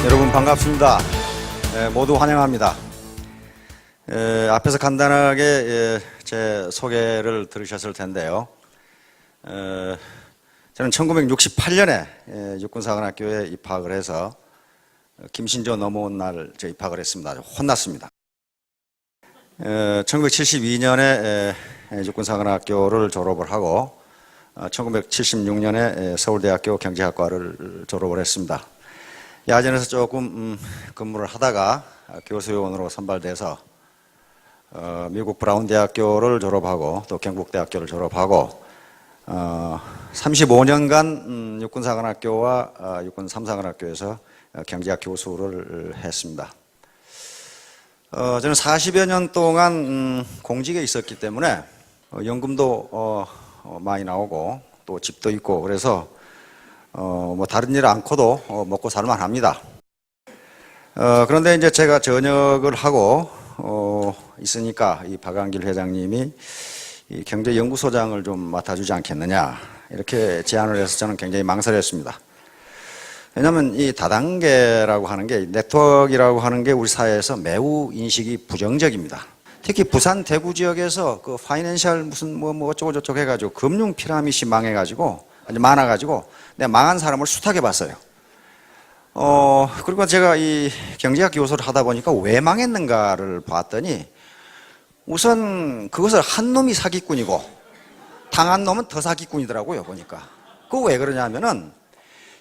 여러분 반갑습니다. 모두 환영합니다. 앞에서 간단하게 제 소개를 들으셨을 텐데요. 저는 1968년에 육군사관학교에 입학을 해서 김신조 넘어온 날 입학을 했습니다. 혼났습니다. 1972년에 육군사관학교를 졸업을 하고 1976년에 서울대학교 경제학과를 졸업을 했습니다. 야전에서 조금 근무를 하다가 교수요원으로 선발돼서 미국 브라운 대학교를 졸업하고 또 경북대학교를 졸업하고 35년간 육군사관학교와 육군 3사관학교에서 경제학 교수를 했습니다. 저는 40여 년 동안 공직에 있었기 때문에 연금도 많이 나오고 또 집도 있고 그래서 뭐 다른 일 않고도 먹고 살만 합니다. 그런데 이제 제가 전역을 하고 있으니까 이 박한길 회장님이 이 경제연구소장을 좀 맡아주지 않겠느냐 이렇게 제안을 해서 저는 굉장히 망설였습니다. 왜냐하면 이 다단계라고 하는 게 네트워크라고 하는 게 우리 사회에서 매우 인식이 부정적입니다. 특히 부산 대구 지역에서 그 파이낸셜 무슨 뭐 어쩌고 저쩌고 해가지고 금융 피라미드이 망해가지고 많아가지고 내가 망한 사람을 숱하게 봤어요. 그리고 제가 이 경제학 교수를 하다 보니까 왜 망했는가를 봤더니 우선 그것을 한 놈이 사기꾼이고 당한 놈은 더 사기꾼이더라고요, 보니까. 그거 왜 그러냐면은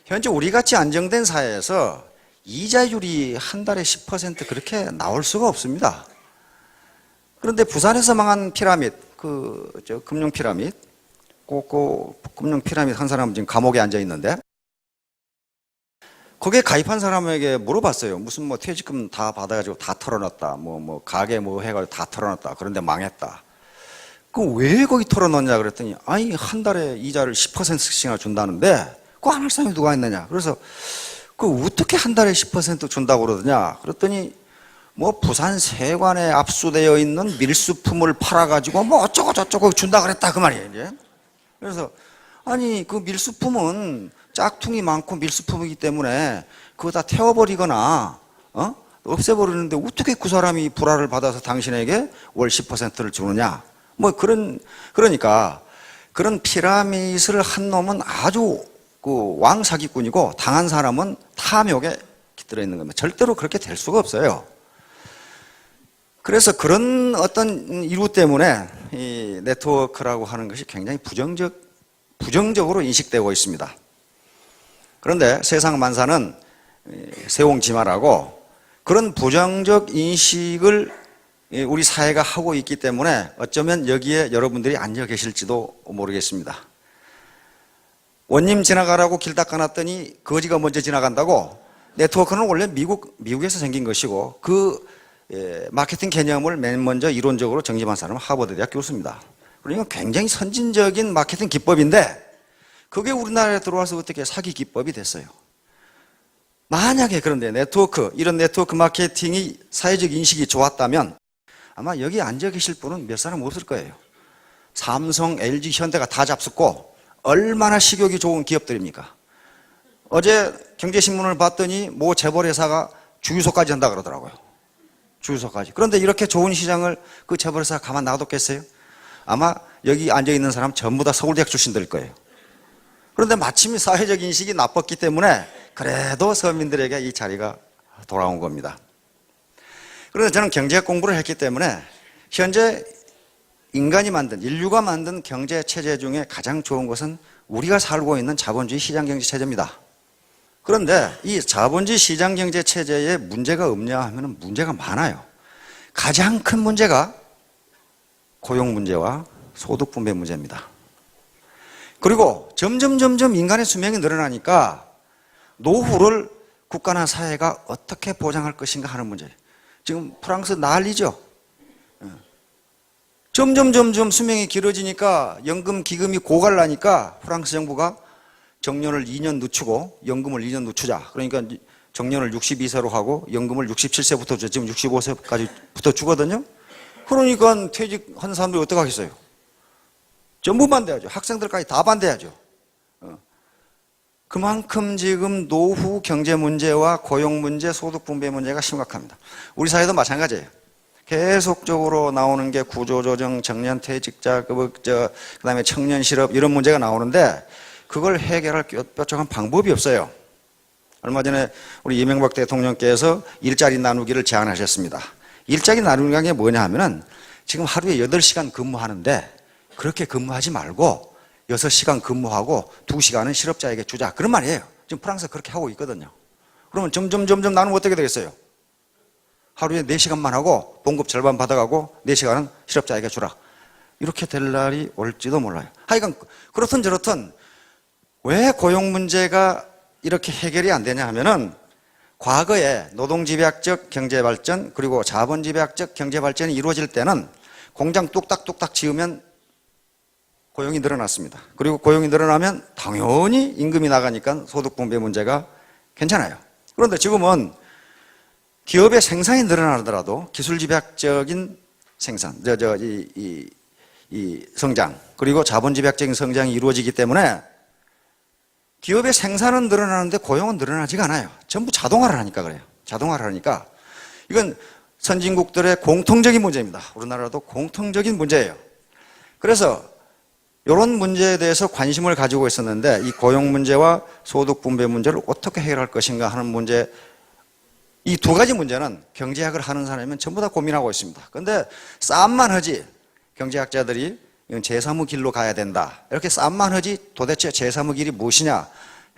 현재 우리같이 안정된 사회에서 이자율이 한 달에 10% 그렇게 나올 수가 없습니다. 그런데 부산에서 망한 피라미드, 금융 피라미드, 금융 피라미드 한 사람은 지금 감옥에 앉아 있는데, 거기에 가입한 사람에게 물어봤어요. 무슨 뭐 퇴직금 다 받아가지고 다 털어놨다. 가게 해가지고 다 털어놨다. 그런데 망했다. 그 왜 거기 털어놓냐 그랬더니, 아니, 한 달에 이자를 10%씩이나 준다는데, 그거 안 할 사람이 누가 있느냐. 그래서, 어떻게 한 달에 10% 준다고 그러더냐. 그랬더니, 부산 세관에 압수되어 있는 밀수품을 팔아가지고 어쩌고 저쩌고 준다 그랬다. 그 말이에요, 이제. 그래서 아니 그 밀수품은 짝퉁이 많고 밀수품이기 때문에 그거 다 태워버리거나 없애버리는데 어떻게 그 사람이 불화를 받아서 당신에게 월 10%를 주느냐 그러니까 그런 피라미드를 한 놈은 아주 왕 사기꾼이고 당한 사람은 탐욕에 깃들어 있는 겁니다. 절대로 그렇게 될 수가 없어요. 그래서 그런 어떤 이유 때문에 이 네트워크라고 하는 것이 굉장히 부정적으로 인식되고 있습니다. 그런데 세상 만사는 세옹지마라고 그런 부정적 인식을 우리 사회가 하고 있기 때문에 어쩌면 여기에 여러분들이 앉아 계실지도 모르겠습니다. 원님 지나가라고 길 닦아놨더니 거지가 먼저 지나간다고. 네트워크는 원래 미국에서 생긴 것이고 마케팅 개념을 맨 먼저 이론적으로 정립한 사람은 하버드 대학 교수입니다. 그러니까 굉장히 선진적인 마케팅 기법인데 그게 우리나라에 들어와서 어떻게 사기 기법이 됐어요. 만약에 그런데 이런 네트워크 마케팅이 사회적 인식이 좋았다면 아마 여기 앉아 계실 분은 몇 사람 없을 거예요. 삼성, LG, 현대가 다 잡숫고 얼마나 식욕이 좋은 기업들입니까? 어제 경제신문을 봤더니 재벌회사가 주유소까지 한다 그러더라고요. 주유소까지. 그런데 이렇게 좋은 시장을 그 재벌회사가 가만 놔뒀겠어요? 아마 여기 앉아있는 사람 전부 다 서울대학 출신들일 거예요. 그런데 마침 사회적 인식이 나빴기 때문에 그래도 서민들에게 이 자리가 돌아온 겁니다. 그런데 저는 경제학 공부를 했기 때문에 현재 인류가 만든 경제 체제 중에 가장 좋은 것은 우리가 살고 있는 자본주의 시장경제 체제입니다. 그런데 이 자본주의 시장경제 체제에 문제가 없냐 하면 문제가 많아요. 가장 큰 문제가 고용 문제와 소득 분배 문제입니다. 그리고 점점 인간의 수명이 늘어나니까 노후를 국가나 사회가 어떻게 보장할 것인가 하는 문제. 지금 프랑스 난리죠. 점점 수명이 길어지니까 연금 기금이 고갈나니까 프랑스 정부가 정년을 2년 늦추고 연금을 2년 늦추자. 그러니까 정년을 62세로 하고 연금을 67세부터 줘. 지금 65세까지부터 주거든요. 그러니까 퇴직한 사람들이 어떻게 하겠어요? 전부 반대하죠. 학생들까지 다 반대하죠. 그만큼 지금 노후 경제 문제와 고용 문제, 소득 분배 문제가 심각합니다. 우리 사회도 마찬가지예요. 계속적으로 나오는 게 구조조정, 정년퇴직자, 그다음에 청년 실업 이런 문제가 나오는데 그걸 해결할 뾰족한 방법이 없어요. 얼마 전에 우리 이명박 대통령께서 일자리 나누기를 제안하셨습니다. 일자리 나누기가 게 뭐냐 하면은 지금 하루에 8시간 근무하는데 그렇게 근무하지 말고 6시간 근무하고 2시간은 실업자에게 주자. 그런 말이에요. 지금 프랑스가 그렇게 하고 있거든요. 그러면 점점 나누면 어떻게 되겠어요? 하루에 4시간만 하고 봉급 절반 받아가고 4시간은 실업자에게 주라. 이렇게 될 날이 올지도 몰라요. 하여간 그렇든 저렇든 왜 고용 문제가 이렇게 해결이 안 되냐 하면은 과거에 노동집약적 경제발전 그리고 자본집약적 경제발전이 이루어질 때는 공장 뚝딱뚝딱 지으면 고용이 늘어났습니다. 그리고 고용이 늘어나면 당연히 임금이 나가니까 소득 분배 문제가 괜찮아요. 그런데 지금은 기업의 생산이 늘어나더라도 기술 집약적인 생산, 이 성장 그리고 자본 집약적인 성장이 이루어지기 때문에 기업의 생산은 늘어나는데 고용은 늘어나지가 않아요. 전부 자동화를 하니까 그래요. 자동화를 하니까 이건 선진국들의 공통적인 문제입니다. 우리나라도 공통적인 문제예요. 그래서 이런 문제에 대해서 관심을 가지고 있었는데 이 고용 문제와 소득 분배 문제를 어떻게 해결할 것인가 하는 문제, 이 두 가지 문제는 경제학을 하는 사람이면 전부 다 고민하고 있습니다. 그런데 싸움만 하지 경제학자들이 이건 제3의 길로 가야 된다 이렇게 싸움만 하지 도대체 제3의 길이 무엇이냐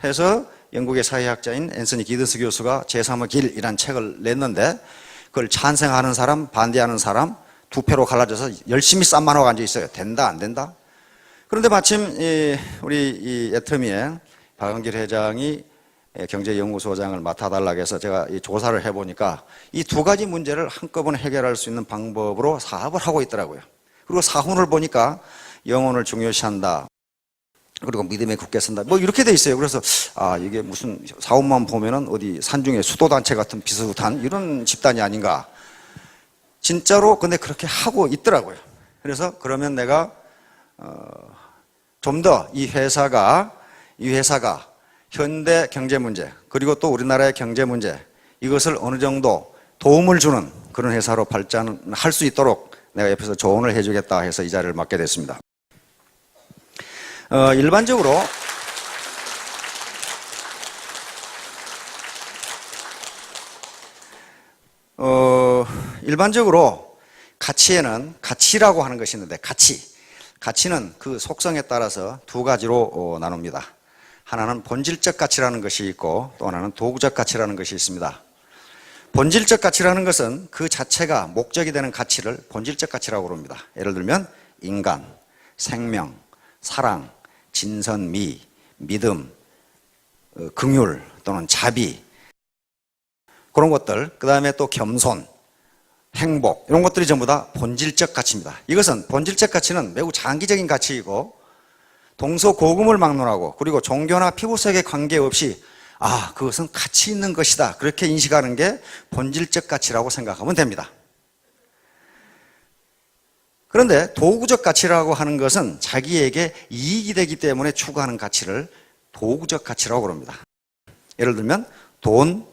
해서 영국의 사회학자인 앤서니 기든스 교수가 제3의 길이라는 책을 냈는데 그걸 찬성하는 사람 반대하는 사람 두 표로 갈라져서 열심히 싸움만 하고 앉아 있어요. 된다 안 된다. 그런데 마침 우리 애터미의 박은길 회장이 경제연구소장을 맡아달라고 해서 제가 조사를 해보니까 이 두 가지 문제를 한꺼번에 해결할 수 있는 방법으로 사업을 하고 있더라고요. 그리고 사훈을 보니까 영혼을 중요시한다. 그리고 믿음의 굳게 선다. 뭐 이렇게 돼 있어요. 그래서 이게 무슨 사훈만 보면은 어디 산중에 수도단체 같은 비슷한 이런 집단이 아닌가. 진짜로 근데 그렇게 하고 있더라고요. 그래서 그러면 내가 좀 더 이 회사가 현대 경제 문제 그리고 또 우리나라의 경제 문제 이것을 어느 정도 도움을 주는 그런 회사로 발전할 수 있도록 내가 옆에서 조언을 해주겠다 해서 이 자리를 맡게 됐습니다. 일반적으로 가치에는 가치라고 하는 것이 있는데 가치는 그 속성에 따라서 두 가지로 나눕니다. 하나는 본질적 가치라는 것이 있고 또 하나는 도구적 가치라는 것이 있습니다. 본질적 가치라는 것은 그 자체가 목적이 되는 가치를 본질적 가치라고 부릅니다. 예를 들면 인간, 생명, 사랑, 진선미, 믿음, 긍휼 또는 자비 그런 것들, 그 다음에 또 겸손, 행복 이런 것들이 전부 다 본질적 가치입니다. 이것은 본질적 가치는 매우 장기적인 가치이고 동서고금을 막론하고 그리고 종교나 피부색에 관계없이 그것은 가치 있는 것이다 그렇게 인식하는 게 본질적 가치라고 생각하면 됩니다. 그런데 도구적 가치라고 하는 것은 자기에게 이익이 되기 때문에 추구하는 가치를 도구적 가치라고 부릅니다. 예를 들면 돈,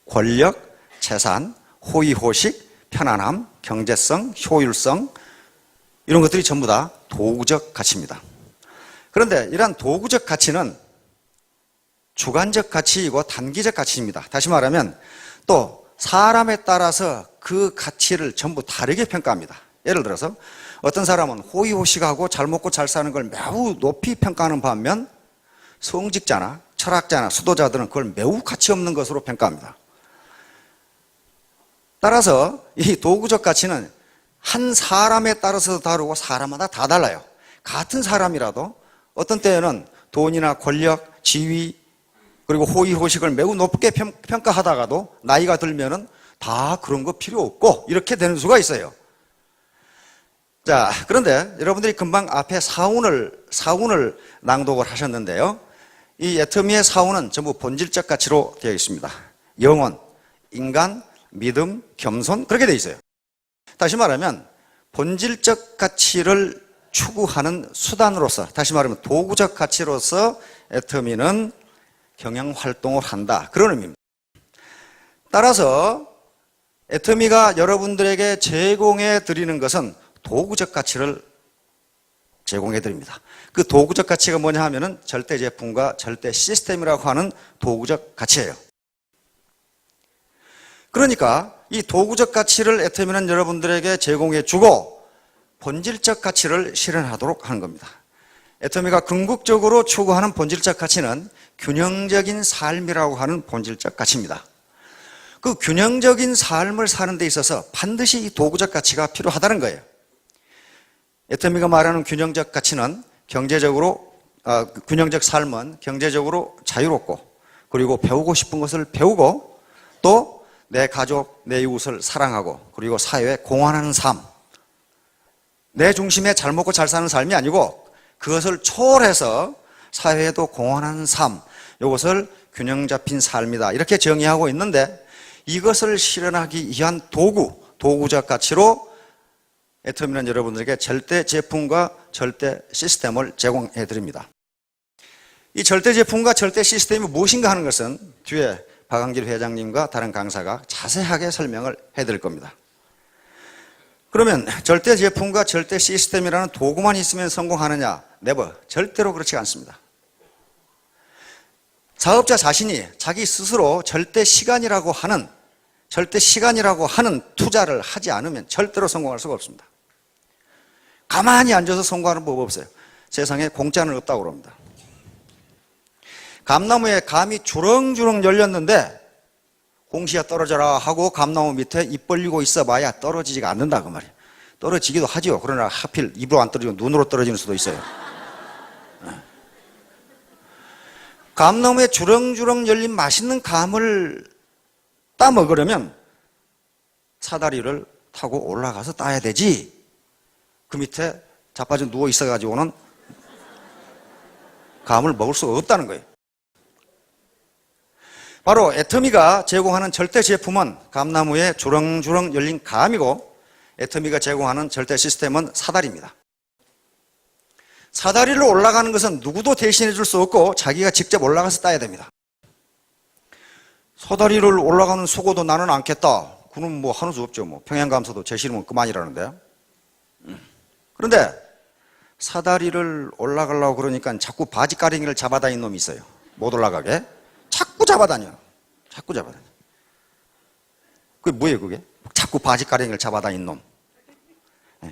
권력, 재산, 호의호식, 편안함, 경제성, 효율성 이런 것들이 전부 다 도구적 가치입니다. 그런데 이러한 도구적 가치는 주관적 가치이고 단기적 가치입니다. 다시 말하면 또 사람에 따라서 그 가치를 전부 다르게 평가합니다. 예를 들어서 어떤 사람은 호의호식하고 잘 먹고 잘 사는 걸 매우 높이 평가하는 반면 성직자나 철학자나 수도자들은 그걸 매우 가치 없는 것으로 평가합니다. 따라서 이 도구적 가치는 한 사람에 따라서 다르고 사람마다 다 달라요. 같은 사람이라도 어떤 때에는 돈이나 권력, 지위 그리고 호의호식을 매우 높게 평가하다가도 나이가 들면은 다 그런 거 필요 없고 이렇게 되는 수가 있어요. 자, 그런데 여러분들이 금방 앞에 사훈을 낭독을 하셨는데요. 이 애터미의 사훈은 전부 본질적 가치로 되어 있습니다. 영혼, 인간, 믿음, 겸손 그렇게 되어 있어요. 다시 말하면 본질적 가치를 추구하는 수단으로서 다시 말하면 도구적 가치로서 애터미는 경영활동을 한다. 그런 의미입니다. 따라서 애터미가 여러분들에게 제공해 드리는 것은 도구적 가치를 제공해 드립니다. 그 도구적 가치가 뭐냐 하면은 절대 제품과 절대 시스템이라고 하는 도구적 가치예요. 그러니까 이 도구적 가치를 애터미는 여러분들에게 제공해 주고 본질적 가치를 실현하도록 하는 겁니다. 애터미가 궁극적으로 추구하는 본질적 가치는 균형적인 삶이라고 하는 본질적 가치입니다. 그 균형적인 삶을 사는 데 있어서 반드시 이 도구적 가치가 필요하다는 거예요. 애터미가 말하는 균형적 가치는 균형적 삶은 경제적으로 자유롭고, 그리고 배우고 싶은 것을 배우고, 또 내 가족, 내 이웃을 사랑하고, 그리고 사회에 공헌하는 삶. 내 중심에 잘 먹고 잘 사는 삶이 아니고 그것을 초월해서 사회에도 공헌하는 삶. 이것을 균형 잡힌 삶이다. 이렇게 정의하고 있는데, 이것을 실현하기 위한 도구적 가치로 애터미는 여러분들에게 절대 제품과 절대 시스템을 제공해 드립니다. 이 절대 제품과 절대 시스템이 무엇인가 하는 것은 뒤에 박한길 회장님과 다른 강사가 자세하게 설명을 해 드릴 겁니다. 그러면 절대 제품과 절대 시스템이라는 도구만 있으면 성공하느냐? 네버. 절대로 그렇지 않습니다. 사업자 자신이 자기 스스로 절대 시간이라고 하는 투자를 하지 않으면 절대로 성공할 수가 없습니다. 가만히 앉아서 성공하는 법 없어요. 세상에 공짜는 없다고 그럽니다. 감나무에 감이 주렁주렁 열렸는데 공시야 떨어져라 하고 감나무 밑에 입 벌리고 있어 봐야 떨어지지가 않는다 그 말이에요. 떨어지기도 하죠. 그러나 하필 입으로 안 떨어지고 눈으로 떨어지는 수도 있어요. 감나무에 주렁주렁 열린 맛있는 감을 따 먹으려면 사다리를 타고 올라가서 따야 되지. 그 밑에 자빠져 누워 있어가지고는 감을 먹을 수가 없다는 거예요. 바로 애터미가 제공하는 절대 제품은 감나무에 주렁주렁 열린 감이고, 애터미가 제공하는 절대 시스템은 사다리입니다. 사다리를 올라가는 것은 누구도 대신해 줄 수 없고 자기가 직접 올라가서 따야 됩니다. 사다리를 올라가는 수고도 나는 않겠다. 그는 뭐 하는 수 없죠. 뭐 평양감사도 제 싫으면 그만이라는데. 그런데 사다리를 올라가려고 그러니까 자꾸 바지가랭이를 잡아다니는 놈이 있어요. 못 올라가게. 자꾸 잡아다녀. 그게 뭐예요, 그게? 자꾸 바지가랭이를 잡아다니는 놈.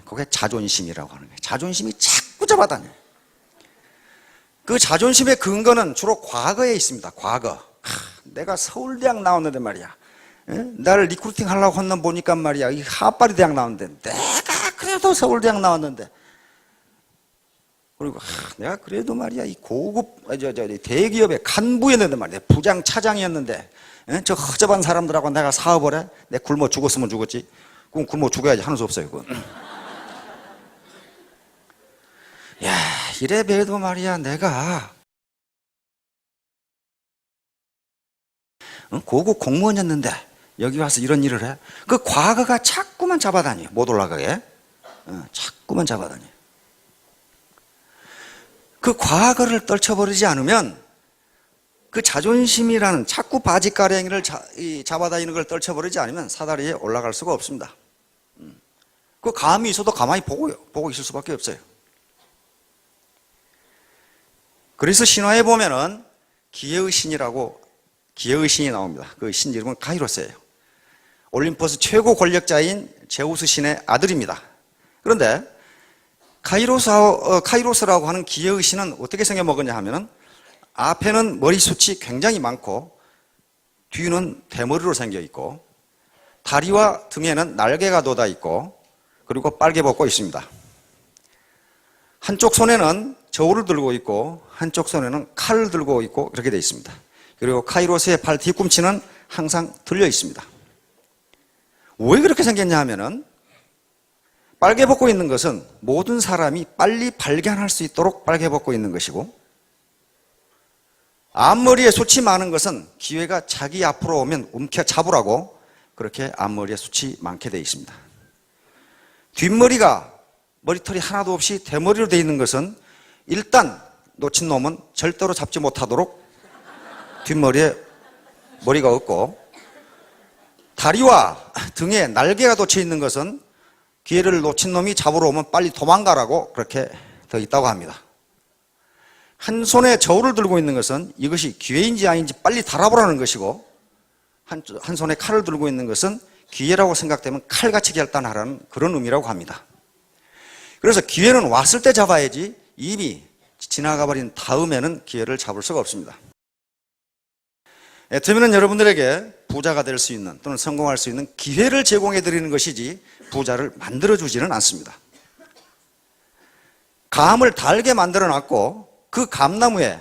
그게 자존심이라고 하는 거예요. 자존심이 자꾸 잡아다녀. 그 자존심의 근거는 주로 과거에 있습니다. 과거. 내가 서울대학 나왔는데 말이야. 나를 리크루팅 하려고 한 놈 보니까 말이야. 이 하파리 대학 나왔는데 내가 그래도 서울대학 나왔는데. 그리고 내가 그래도 말이야 이 고급 대기업의 간부였는데 말이야. 부장 차장이었는데 저 허접한 사람들하고 내가 사업을 해. 내가 굶어 죽었으면 죽었지. 그럼 굶어 죽어야지. 하는 수 없어요. 그건. 야, 이래 봬도 말이야 내가 고급 공무원이었는데 여기 와서 이런 일을 해. 그 과거가 자꾸만 잡아다녀. 못 올라가게. 자꾸만 잡아다녀. 그 과거를 떨쳐버리지 않으면, 그 자존심이라는 자꾸 바지가랭이를 잡아다니는 걸 떨쳐버리지 않으면 사다리에 올라갈 수가 없습니다. 그 감이 있어도 가만히 보고 있을 수밖에 없어요. 그래서 신화에 보면은 기회의 신이 나옵니다. 그 신 이름은 카이로스예요. 올림포스 최고 권력자인 제우스 신의 아들입니다. 그런데 카이로스라고 하는 기회의 신은 어떻게 생겨먹었냐 하면은 앞에는 머리숱이 굉장히 많고 뒤는 대머리로 생겨 있고 다리와 등에는 날개가 돋아 있고 그리고 빨개 벗고 있습니다. 한쪽 손에는 저울을 들고 있고 한쪽 손에는 칼을 들고 있고 그렇게 되어 있습니다. 그리고 카이로스의 발 뒤꿈치는 항상 들려 있습니다. 왜 그렇게 생겼냐 하면은 빨개 벗고 있는 것은 모든 사람이 빨리 발견할 수 있도록 빨개 벗고 있는 것이고, 앞머리에 숱이 많은 것은 기회가 자기 앞으로 오면 움켜잡으라고 그렇게 앞머리에 숱이 많게 되어 있습니다. 뒷머리가 머리털이 하나도 없이 대머리로 되어 있는 것은 일단 놓친 놈은 절대로 잡지 못하도록 뒷머리에 머리가 없고 다리와 등에 날개가 돋쳐 있는 것은 기회를 놓친 놈이 잡으러 오면 빨리 도망가라고 그렇게 더 있다고 합니다. 한 손에 저울을 들고 있는 것은 이것이 기회인지 아닌지 빨리 달아보라는 것이고 한 손에 칼을 들고 있는 것은 기회라고 생각되면 칼같이 결단하라는 그런 의미라고 합니다. 그래서 기회는 왔을 때 잡아야지 이미 지나가 버린 다음에는 기회를 잡을 수가 없습니다. 애터미는 여러분들에게 부자가 될 수 있는 또는 성공할 수 있는 기회를 제공해 드리는 것이지 부자를 만들어 주지는 않습니다. 감을 달게 만들어 놨고 그 감나무에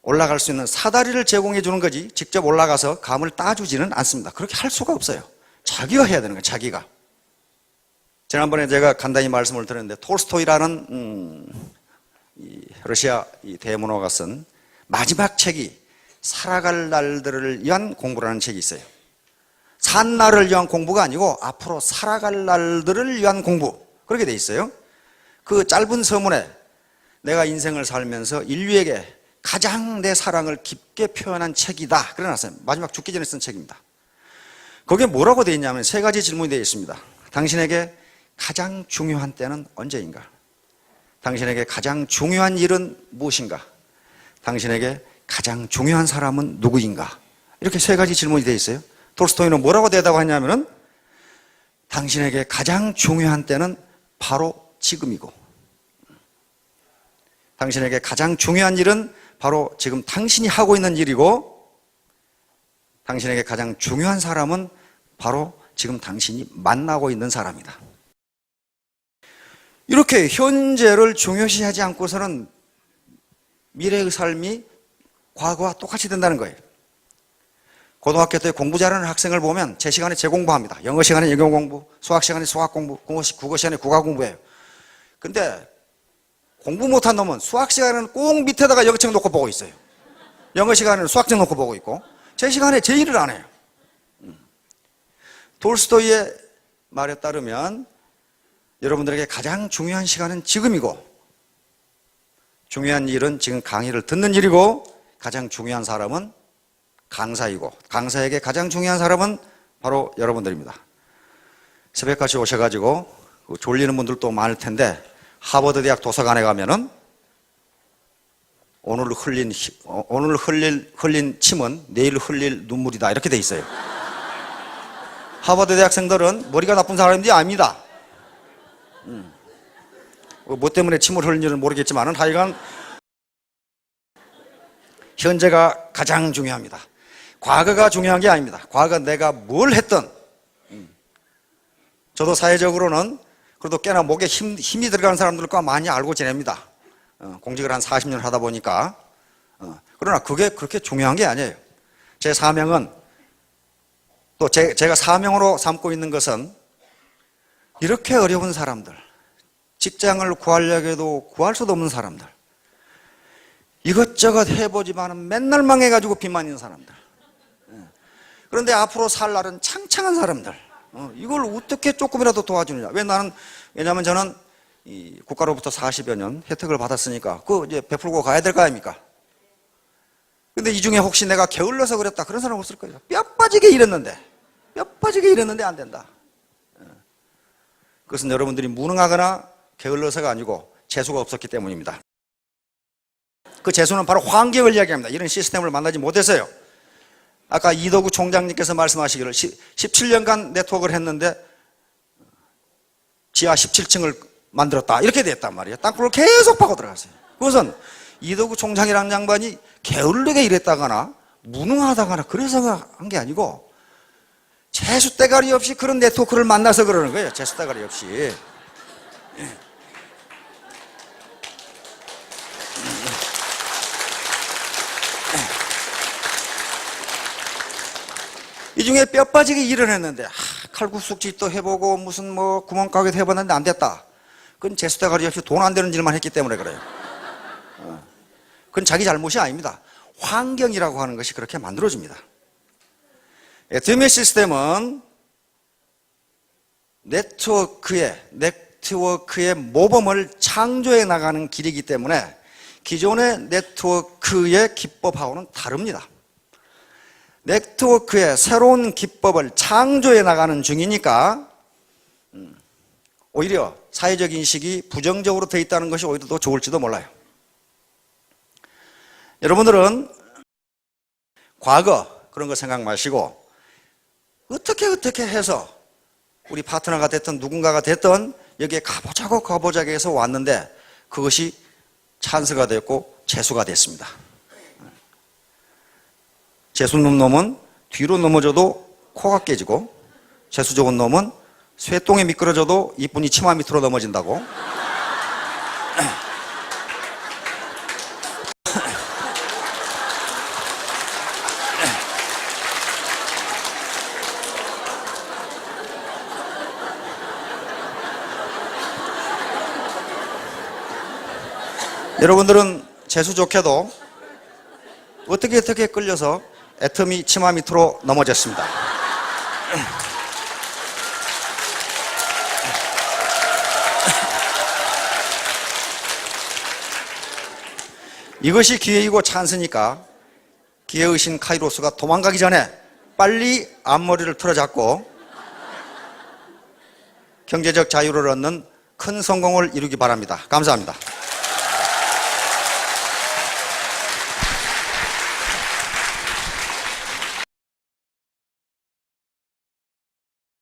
올라갈 수 있는 사다리를 제공해 주는 거지 직접 올라가서 감을 따주지는 않습니다. 그렇게 할 수가 없어요. 자기가 해야 되는 거예요. 자기가. 지난번에 제가 간단히 말씀을 드렸는데 톨스토이라는 러시아 대문호가 쓴 마지막 책이 살아갈 날들을 위한 공부라는 책이 있어요. 산 날을 위한 공부가 아니고 앞으로 살아갈 날들을 위한 공부, 그렇게 돼 있어요. 그 짧은 서문에 내가 인생을 살면서 인류에게 가장 내 사랑을 깊게 표현한 책이다 그래놨어요. 마지막 죽기 전에 쓴 책입니다. 거기에 뭐라고 되어 있냐면 세 가지 질문이 되어 있습니다. 당신에게 가장 중요한 때는 언제인가? 당신에게 가장 중요한 일은 무엇인가? 당신에게 가장 중요한 사람은 누구인가? 이렇게 세 가지 질문이 되어 있어요. 톨스토이는 뭐라고 대답하냐면은 당신에게 가장 중요한 때는 바로 지금이고 당신에게 가장 중요한 일은 바로 지금 당신이 하고 있는 일이고 당신에게 가장 중요한 사람은 바로 지금 당신이 만나고 있는 사람이다. 이렇게 현재를 중요시하지 않고서는 미래의 삶이 과거와 똑같이 된다는 거예요. 고등학교 때 공부 잘하는 학생을 보면 제 시간에 제 공부합니다. 영어 시간에 영어 공부, 수학 시간에 수학 공부, 국어 시간에 국어 공부해요. 근데 공부 못한 놈은 수학 시간에는 꼭 밑에다가 영어책 놓고 보고 있어요. 영어 시간에는 수학책 놓고 보고 있고 제 시간에 제 일을 안 해요. 톨스토이의 말에 따르면 여러분들에게 가장 중요한 시간은 지금이고 중요한 일은 지금 강의를 듣는 일이고 가장 중요한 사람은 강사이고 강사에게 가장 중요한 사람은 바로 여러분들입니다. 새벽같이 오셔가지고 졸리는 분들도 많을 텐데 하버드 대학 도서관에 가면은 오늘 흘린 침은 내일 흘릴 눈물이다 이렇게 돼 있어요. 하버드 대학생들은 머리가 나쁜 사람인지 압니다. 뭐 때문에 침을 흘리는지는 모르겠지만 하여간 현재가 가장 중요합니다. 과거가 중요한 게 아닙니다. 과거 내가 뭘 했든 저도 사회적으로는 그래도 꽤나 목에 힘이 들어가는 사람들과 많이 알고 지냅니다. 공직을 한 40년 하다 보니까 그러나 그게 그렇게 중요한 게 아니에요. 제 사명은 또 제가 사명으로 삼고 있는 것은 이렇게 어려운 사람들 직장을 구하려고 해도 구할 수도 없는 사람들 이것저것 해보지만 맨날 망해가지고 빚만 있는 사람들 그런데 앞으로 살 날은 창창한 사람들 이걸 어떻게 조금이라도 도와주느냐. 왜냐하면 저는 이 국가로부터 40여 년 혜택을 받았으니까 그거 이제 베풀고 가야 될 거 아닙니까? 근데 이 중에 혹시 내가 게을러서 그랬다 그런 사람 없을 거예요. 뼈 빠지게 일했는데 안 된다. 그것은 여러분들이 무능하거나 게을러서가 아니고 재수가 없었기 때문입니다. 그 재수는 바로 환경을 이야기합니다. 이런 시스템을 만나지 못해서요. 아까 이덕우 총장님께서 말씀하시기를 17년간 네트워크를 했는데 지하 17층을 만들었다 이렇게 됐단 말이에요. 땅굴을 계속 파고 들어갔어요. 그것은 이덕우 총장이라는 양반이 게을르게 일했다거나 무능하다거나 그래서 한 게 아니고 재수 대가리 없이 그런 네트워크를 만나서 그러는 거예요. 재수 대가리 없이. 이 중에 뼈 빠지게 일을 했는데 칼국수집도 해보고 무슨 뭐 구멍가게도 해봤는데 안 됐다. 그건 재수대가리 없이 돈 안 되는 일만 했기 때문에 그래요. 그건 자기 잘못이 아닙니다. 환경이라고 하는 것이 그렇게 만들어집니다. 애터미 시스템은 네트워크의 모범을 창조해 나가는 길이기 때문에 기존의 네트워크의 기법하고는 다릅니다. 네트워크의 새로운 기법을 창조해 나가는 중이니까 오히려 사회적 인식이 부정적으로 되어 있다는 것이 오히려 더 좋을지도 몰라요. 여러분들은 과거 그런 거 생각 마시고 어떻게 해서 우리 파트너가 됐든 누군가가 됐든 여기에 가보자고 해서 왔는데 그것이 찬스가 됐고 재수가 됐습니다. 재수 없는 놈은 뒤로 넘어져도 코가 깨지고 재수 좋은 놈은 쇠똥에 미끄러져도 이쁜이 치마 밑으로 넘어진다고. 여러분들은 재수 좋게도 어떻게 끌려서 애터미 치마 밑으로 넘어졌습니다. 이것이 기회이고 찬스니까 기회의신 카이로스가 도망가기 전에 빨리 앞머리를 틀어잡고 경제적 자유를 얻는 큰 성공을 이루기 바랍니다. 감사합니다.